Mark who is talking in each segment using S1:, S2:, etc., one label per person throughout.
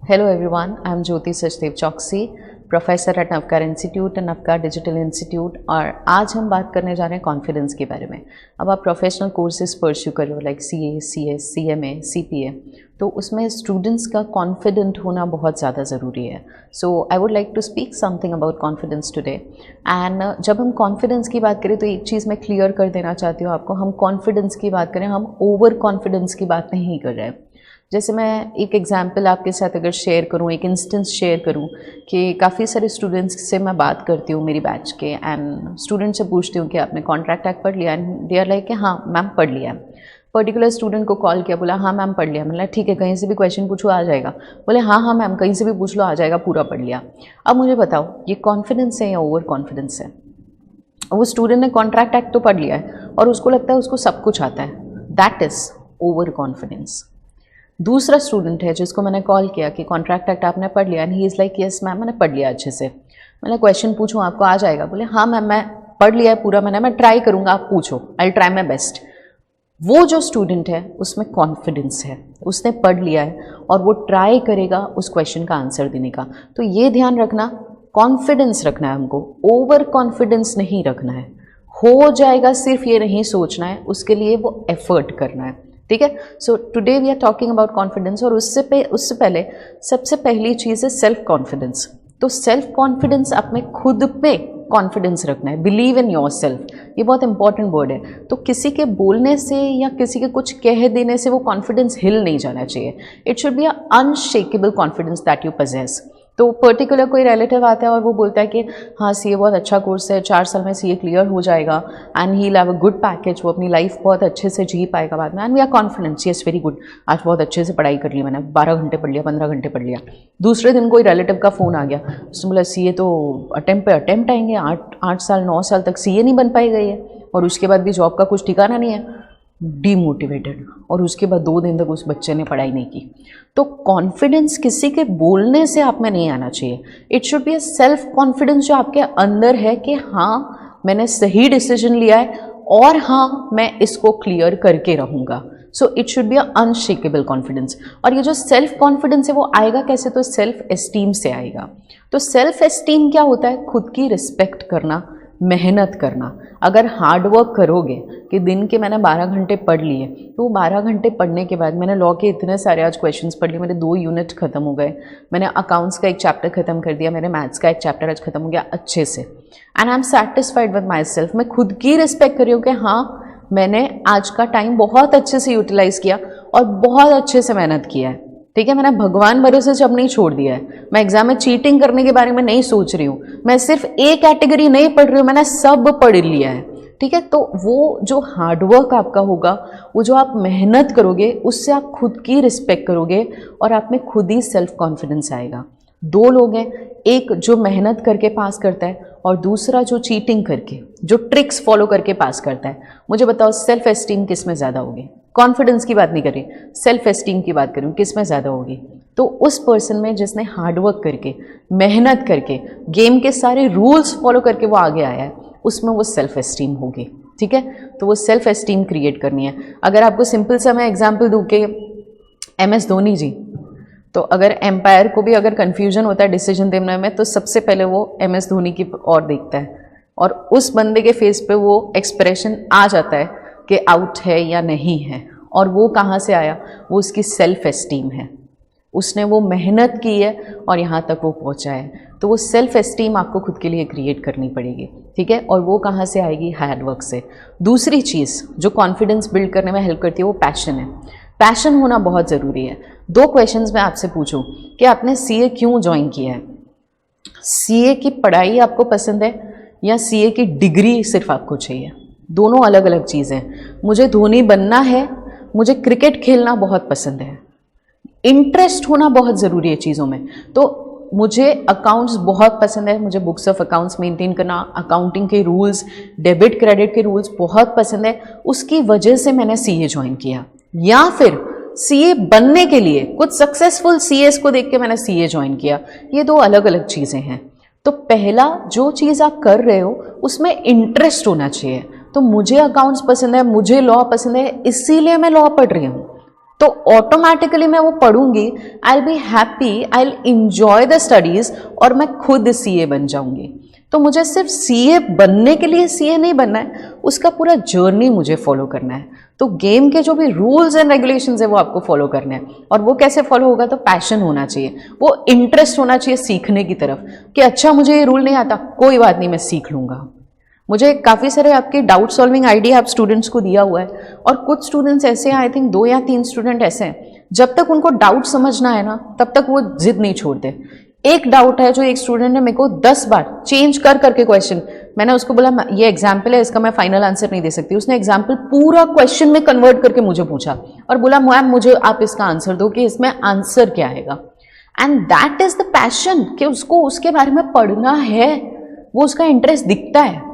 S1: Hello everyone, I am Jyoti Sachdev Choksi, professor at Navkar institute and Navkar digital institute. और आज हम बात करने जा रहे हैं कॉन्फिडेंस के बारे में। अब आप प्रोफेशनल कोर्सेज परस्यू कर रहे हो like CA, CS, CMA, CPA, तो उसमें स्टूडेंट्स का कॉन्फिडेंट होना बहुत ज़्यादा ज़रूरी है। So I would like to speak something about confidence today. And जब हम कॉन्फिडेंस की बात करें तो एक चीज़ मैं क्लियर कर देना चाहती हूँ आपको, हम कॉन्फिडेंस की बात करें, हम ओवर कॉन्फिडेंस की बात नहीं कर रहे हैं। जैसे मैं एक एग्जांपल आपके साथ अगर शेयर करूं, एक इंस्टेंस शेयर करूं कि काफ़ी सारे स्टूडेंट्स से मैं बात करती हूं मेरी बैच के, एंड स्टूडेंट से पूछती हूं कि आपने कॉन्ट्रैक्ट एक्ट पढ़ लिया, एंड दे आर लाइक कि हाँ मैम पढ़ लिया है। पर्टिकुलर स्टूडेंट को कॉल किया, बोला हाँ मैम पढ़ लिया। मैंने ठीक है, कहीं से भी क्वेश्चन पूछो आ जाएगा। बोले हाँ मैम कहीं से भी पूछ लो आ जाएगा, पूरा पढ़ लिया। अब मुझे बताओ ये कॉन्फिडेंस है या ओवर कॉन्फिडेंस है? वो स्टूडेंट ने कॉन्ट्रैक्ट एक्ट तो पढ़ लिया है और उसको लगता है उसको सब कुछ आता है, दैट इज़ ओवर कॉन्फिडेंस। दूसरा स्टूडेंट है जिसको मैंने कॉल किया कि कॉन्ट्रैक्ट एक्ट आपने पढ़ लिया, and he is like yes ma'am मैंने पढ़ लिया अच्छे से। मैंने क्वेश्चन पूछूँ आपको आ जाएगा? बोले हाँ मैम मैं पढ़ लिया है पूरा, मैं ट्राई करूँगा, आप पूछो, आई ट्राई माई बेस्ट। वो जो स्टूडेंट है उसमें कॉन्फिडेंस है, उसने पढ़ लिया है और वो ट्राई करेगा उस क्वेश्चन का आंसर देने का। तो ये ध्यान रखना, कॉन्फिडेंस रखना है हमको, ओवर कॉन्फिडेंस नहीं रखना है। हो जाएगा सिर्फ ये नहीं सोचना है, उसके लिए वो एफर्ट करना है, ठीक है। So today we are talking about confidence. और उससे पहले सबसे पहली चीज़ है सेल्फ कॉन्फिडेंस। तो सेल्फ कॉन्फिडेंस अपने खुद पे कॉन्फिडेंस रखना है, बिलीव इन योर सेल्फ, ये बहुत इंपॉर्टेंट वर्ड है। तो किसी के बोलने से या किसी के कुछ कह देने से वो कॉन्फिडेंस हिल नहीं जाना चाहिए। It should be a unshakeable confidence that you possess. तो पर्टिकुलर कोई रिलेटिव आता है और वो बोलता है कि हाँ CA बहुत अच्छा कोर्स है, 4 साल में CA क्लियर हो जाएगा and he have a good package, वो अपनी लाइफ बहुत अच्छे से जी पाएगा बाद में, and we are confident yes very good, आज बहुत अच्छे से पढ़ाई कर ली मैंने, 12 घंटे पढ़ लिया, 15 घंटे पढ़ लिया। दूसरे दिन कोई रिलेटिव का फ़ोन आ गया, उसने बोला CA तो अटेम्प्ट पे अटेम्प्ट आएंगे, 8 साल 9 साल तक CA नहीं बन पाई गई है और उसके बाद भी जॉब का कुछ ठिकाना नहीं है, डीमोटिवेटेड। और उसके बाद 2 दिन तक उस बच्चे ने पढ़ाई नहीं की। तो कॉन्फिडेंस किसी के बोलने से आप में नहीं आना चाहिए। It should be a self confidence जो आपके अंदर है कि हाँ मैंने सही डिसीजन लिया है और हाँ मैं इसको क्लियर करके रहूँगा। So it should be a unshakeable confidence. और ये जो सेल्फ कॉन्फिडेंस है वो आएगा कैसे? तो सेल्फ एस्टीम से आएगा। तो सेल्फ एस्टीम क्या होता है? खुद की रिस्पेक्ट करना, मेहनत करना। अगर हार्ड वर्क करोगे कि दिन के मैंने 12 घंटे पढ़ लिए, तो वो 12 घंटे पढ़ने के बाद मैंने लॉ के इतने सारे आज क्वेश्चंस पढ़ लिए, मेरे 2 यूनिट खत्म हो गए, मैंने अकाउंट्स का एक चैप्टर खत्म कर दिया, मेरे मैथ्स का एक चैप्टर आज खत्म हो गया अच्छे से, and I am satisfied with my self. मैं खुद की रिस्पेक्ट कर रही हूँ कि हाँ मैंने आज का टाइम बहुत अच्छे से यूटिलाइज़ किया और बहुत अच्छे से मेहनत किया है, ठीक है। मैंने भगवान भरोसे से अब नहीं छोड़ दिया है, मैं एग्जाम में चीटिंग करने के बारे में नहीं सोच रही हूँ, मैं सिर्फ ए कैटेगरी नहीं पढ़ रही हूँ, मैंने सब पढ़ लिया है, ठीक है। तो वो जो हार्डवर्क आपका होगा, वो जो आप मेहनत करोगे, उससे आप खुद की रिस्पेक्ट करोगे और आप में खुद ही सेल्फ कॉन्फिडेंस आएगा। 2 लोग हैं, एक जो मेहनत करके पास करता है और दूसरा जो चीटिंग करके, जो ट्रिक्स फॉलो करके पास करता है। मुझे बताओ सेल्फ एस्टीम किस में ज़्यादा होगी? कॉन्फिडेंस की बात नहीं करी, सेल्फ एस्टीम की बात करूँ, किस में ज़्यादा होगी? तो उस पर्सन में जिसने हार्डवर्क करके, मेहनत करके, गेम के सारे रूल्स फॉलो करके वो आगे आया है, उसमें वो सेल्फ एस्टीम होगी, ठीक है। तो वो सेल्फ एस्टीम क्रिएट करनी है। अगर आपको सिंपल सा मैं एग्जाम्पल दूँ कि MS धोनी जी, तो अगर एम्पायर को भी अगर कन्फ्यूजन होता है डिसीजन देने में, तो सबसे पहले वो MS धोनी की ओर देखता है और उस बंदे के फेस पे वो एक्सप्रेशन आ जाता है कि आउट है या नहीं है। और वो कहाँ से आया? वो उसकी सेल्फ एस्टीम है, उसने वो मेहनत की है और यहाँ तक वो पहुँचा है। तो वो सेल्फ एस्टीम आपको खुद के लिए क्रिएट करनी पड़ेगी, ठीक है। और वो कहाँ से आएगी? हार्ड वर्क से। दूसरी चीज़ जो कॉन्फिडेंस बिल्ड करने में हेल्प करती है वो पैशन है। पैशन होना बहुत ज़रूरी है। 2 क्वेश्चंस मैं आपसे पूछूं कि आपने CA क्यों ज्वाइन किया है? CA की पढ़ाई आपको पसंद है या CA की डिग्री सिर्फ आपको चाहिए? दोनों अलग अलग चीज़ें। मुझे धोनी बनना है, मुझे क्रिकेट खेलना बहुत पसंद है, इंटरेस्ट होना बहुत ज़रूरी है चीज़ों में। तो मुझे अकाउंट्स बहुत पसंद है, मुझे बुक्स ऑफ अकाउंट्स मेंटेन करना, अकाउंटिंग के रूल्स, डेबिट क्रेडिट के रूल्स बहुत पसंद है, उसकी वजह से मैंने CA ज्वाइन किया। या फिर CA बनने के लिए कुछ सक्सेसफुल CAs को देख के मैंने CA ज्वाइन किया। ये 2 अलग अलग चीज़ें हैं। तो पहला जो चीज़ आप कर रहे हो उसमें इंटरेस्ट होना चाहिए। तो मुझे अकाउंट्स पसंद है, मुझे लॉ पसंद है, इसीलिए मैं लॉ पढ़ रही हूँ। तो ऑटोमेटिकली मैं वो पढ़ूंगी, I will be happy, I will enjoy the studies और मैं खुद सीए बन जाऊंगी। तो मुझे सिर्फ सीए बनने के लिए सीए नहीं बनना है, उसका पूरा जर्नी मुझे फॉलो करना है। तो गेम के जो भी रूल्स एंड रेगुलेशंस है वो आपको फॉलो करने हैं। और वो कैसे फॉलो होगा? तो पैशन होना चाहिए, वो इंटरेस्ट होना चाहिए सीखने की तरफ, कि अच्छा मुझे ये रूल नहीं आता, कोई बात नहीं, मैं सीख लूंगा। मुझे काफ़ी सारे आपके डाउट सॉल्विंग आइडिया आप स्टूडेंट्स को दिया हुआ है, और कुछ स्टूडेंट्स ऐसे हैं, आई थिंक 2 या 3 स्टूडेंट ऐसे हैं, जब तक उनको डाउट समझना है ना तब तक वो जिद नहीं छोड़ते। एक डाउट है जो एक स्टूडेंट ने मेरे को 10 बार चेंज कर करके क्वेश्चन, मैंने उसको बोला ये एग्जाम्पल है, इसका मैं फाइनल आंसर नहीं दे सकती, उसने एग्जाम्पल पूरा क्वेश्चन में कन्वर्ट करके मुझे पूछा और बोला मैम मुझे आप इसका आंसर दो कि इसमें आंसर क्या आएगा। And that is the passion, कि उसको उसके बारे में पढ़ना है, वो उसका इंटरेस्ट दिखता है।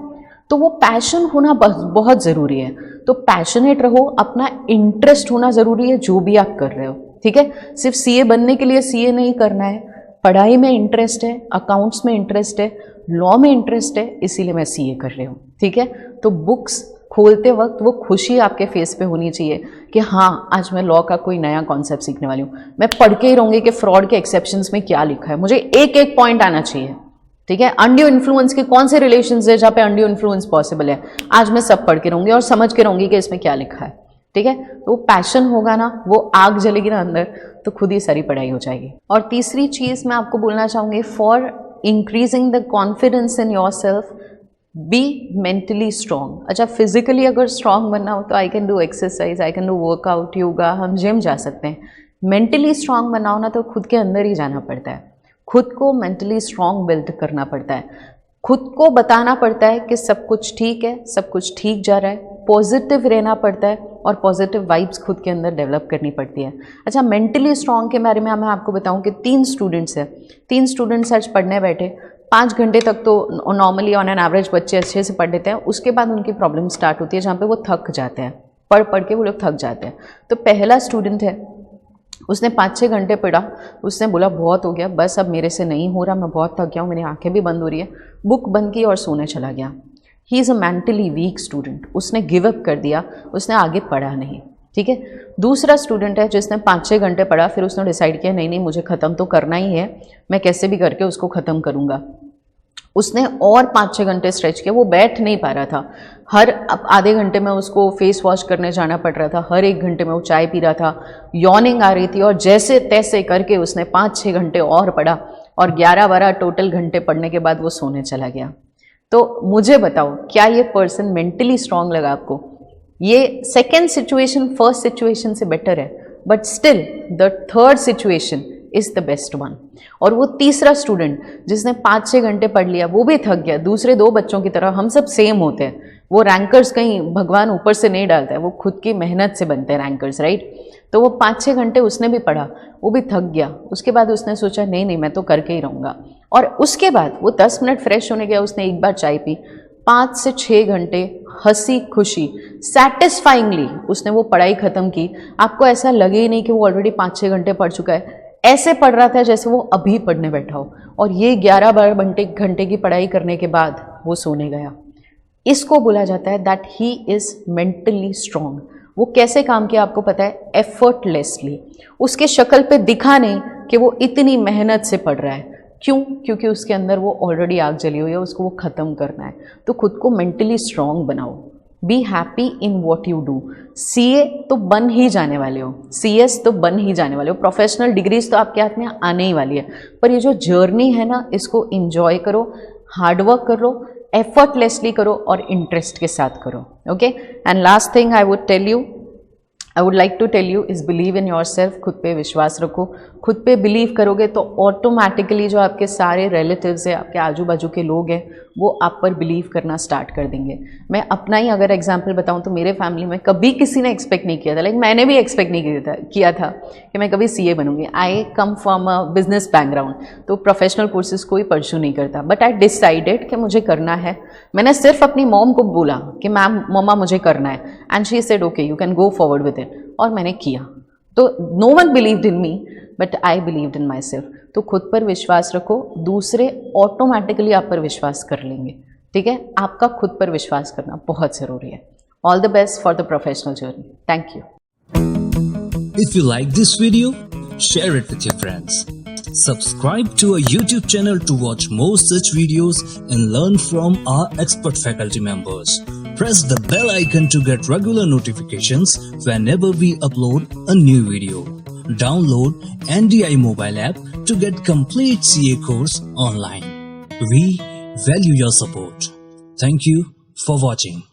S1: तो वो पैशन होना बहुत ज़रूरी है। तो पैशनेट रहो, अपना इंटरेस्ट होना ज़रूरी है जो भी आप कर रहे हो, ठीक है। सिर्फ सीए बनने के लिए सीए नहीं करना है, पढ़ाई में इंटरेस्ट है, अकाउंट्स में इंटरेस्ट है, लॉ में इंटरेस्ट है, इसीलिए मैं सीए कर रही हूँ, ठीक है। तो बुक्स खोलते वक्त वो खुशी आपके फेस पे होनी चाहिए कि हाँ आज मैं लॉ का कोई नया कॉन्सेप्ट सीखने वाली हूँ। मैं पढ़ के ही रहूँगी कि फ्रॉड के एक्सेप्शंस में क्या लिखा है, मुझे एक एक पॉइंट आना चाहिए, ठीक है। अनड्यू इन्फ्लुएंस के कौन से रिलेशंस है जहाँ पे अनड्यू इन्फ्लुएंस पॉसिबल है, आज मैं सब पढ़ के रहूँगी और समझ के रहूँगी कि इसमें क्या लिखा है, ठीक है। तो वो पैशन होगा ना, वो आग जलेगी ना अंदर, तो खुद ही सारी पढ़ाई हो जाएगी। और तीसरी चीज़ मैं आपको बोलना चाहूँगी, for increasing the confidence in your self, be mentally strong. अच्छा, फिजिकली अगर स्ट्रॉन्ग बनना हो तो I can do exercise, I can do workout, yoga, हम जिम जा सकते हैं। मेंटली स्ट्रॉन्ग बनना हो ना तो खुद के अंदर ही जाना पड़ता है, खुद को मेंटली स्ट्रॉन्ग बिल्ड करना पड़ता है, खुद को बताना पड़ता है कि सब कुछ ठीक है, सब कुछ ठीक जा रहा है, पॉजिटिव रहना पड़ता है और पॉजिटिव वाइब्स खुद के अंदर डेवलप करनी पड़ती है। अच्छा, मेंटली स्ट्रॉन्ग के बारे में मैं आपको बताऊं कि 3 स्टूडेंट्स हैं, 3 स्टूडेंट्स आज पढ़ने बैठे, 5 घंटे तक तो नॉर्मली ऑन एन एवरेज बच्चे अच्छे से पढ़ लेते हैं, उसके बाद उनकी प्रॉब्लम स्टार्ट होती है जहाँ पे वो थक जाते हैं, पढ़ पढ़ के वो लोग थक जाते हैं। तो पहला स्टूडेंट है, उसने 5-6 घंटे पढ़ा, उसने बोला बहुत हो गया, बस अब मेरे से नहीं हो रहा, मैं बहुत थक गया हूँ, मेरी आंखें भी बंद हो रही है, बुक बंद की और सोने चला गया। He is a mentally weak student, उसने गिव अप कर दिया, उसने आगे पढ़ा नहीं, ठीक है। दूसरा स्टूडेंट है जिसने 5-6 घंटे पढ़ा, फिर उसने डिसाइड किया नहीं नहीं मुझे ख़त्म तो करना ही है, मैं कैसे भी करके उसको ख़त्म करूँगा। उसने और 5-6 घंटे स्ट्रेच किया, वो बैठ नहीं पा रहा था, हर आधे घंटे में उसको फेस वॉश करने जाना पड़ रहा था, हर 1 घंटे में वो चाय पी रहा था, यॉर्निंग आ रही थी, और जैसे तैसे करके उसने 5-6 घंटे और पढ़ा और 11-12 टोटल घंटे पढ़ने के बाद वो सोने चला गया। तो मुझे बताओ, क्या ये पर्सन मेंटली स्ट्रांग लगा आपको? ये सेकेंड सिचुएशन फर्स्ट सिचुएशन से बेटर है, but still the third situation is the best one. और वो तीसरा स्टूडेंट जिसने 5-6 घंटे पढ़ लिया, वो भी थक गया, दूसरे 2 बच्चों की तरह हम सब सेम होते हैं, वो रैंकर्स कहीं भगवान ऊपर से नहीं डालता है, वो खुद की मेहनत से बनते हैं रैंकर्स, राइट। तो वो 5-6 घंटे उसने भी पढ़ा, वो भी थक गया, उसके बाद उसने सोचा नहीं नहीं मैं तो करके ही रहूँगा, और उसके बाद वो 10 मिनट फ्रेश होने गया, उसने एक बार चाय पी, 5 से 6 घंटे हंसी खुशी सेटिस्फाइंगली उसने वो पढ़ाई ख़त्म की। आपको ऐसा लगे ही नहीं कि वो ऑलरेडी 5-6 घंटे पढ़ चुका है, ऐसे पढ़ रहा था जैसे वो अभी पढ़ने बैठा हो, और ये 11-12 घंटे की पढ़ाई करने के बाद वो सोने गया। इसको बोला जाता है that he is mentally strong. वो कैसे काम किया आपको पता है? एफर्टलेसली। उसके शक्ल पे दिखा नहीं कि वो इतनी मेहनत से पढ़ रहा है। क्यों? क्योंकि उसके अंदर वो ऑलरेडी आग जली हुई है, उसको वो ख़त्म करना है। तो खुद को मेंटली स्ट्रॉन्ग बनाओ, be happy in what you do. CA तो बन ही जाने वाले हो, सीएस तो बन ही जाने वाले हो, प्रोफेशनल डिग्रीज तो आपके हाथ में आने ही वाली है, पर ये जो जर्नी है ना, इसको इंजॉय करो, हार्डवर्क करो, एफर्टलेसली करो और इंटरेस्ट के साथ करो, okay. And last thing I would like to tell you is believe in yourself. खुद पे विश्वास रखो, खुद पे बिलीव करोगे तो ऑटोमेटिकली जो आपके सारे रिलेटिव्स हैं, आपके आजू बाजू के लोग हैं, वो आप पर बिलीव करना स्टार्ट कर देंगे। मैं अपना ही अगर एग्जांपल बताऊं तो मेरे फैमिली में कभी किसी ने एक्सपेक्ट नहीं किया था, लाइक मैंने भी एक्सपेक्ट नहीं किया था कि मैं कभी सीए बनूंगी। I come from a business background, तो प्रोफेशनल कोर्सेज कोई परस्यू नहीं करता, बट आई डिसाइडेड कि मुझे करना है। मैंने सिर्फ अपनी मॉम को बोला कि मैम मम्मा मुझे करना है, and she said okay you can go forward with it, और मैंने किया। तो no one believed in me but I believed in myself. तो खुद पर विश्वास रखो, दूसरे ऑटोमेटिकली आप पर विश्वास कर लेंगे, ठीक है। आपका खुद पर विश्वास करना बहुत ज़रूरी है। All the best for the professional journey. Thank you.
S2: If you like this video, share it with your friends. Subscribe to our YouTube channel to watch more such videos and learn from our expert faculty members. Press the bell icon to get regular notifications whenever we upload a new video. Download NDI mobile app to get complete CA course online. We value your support. Thank you for watching.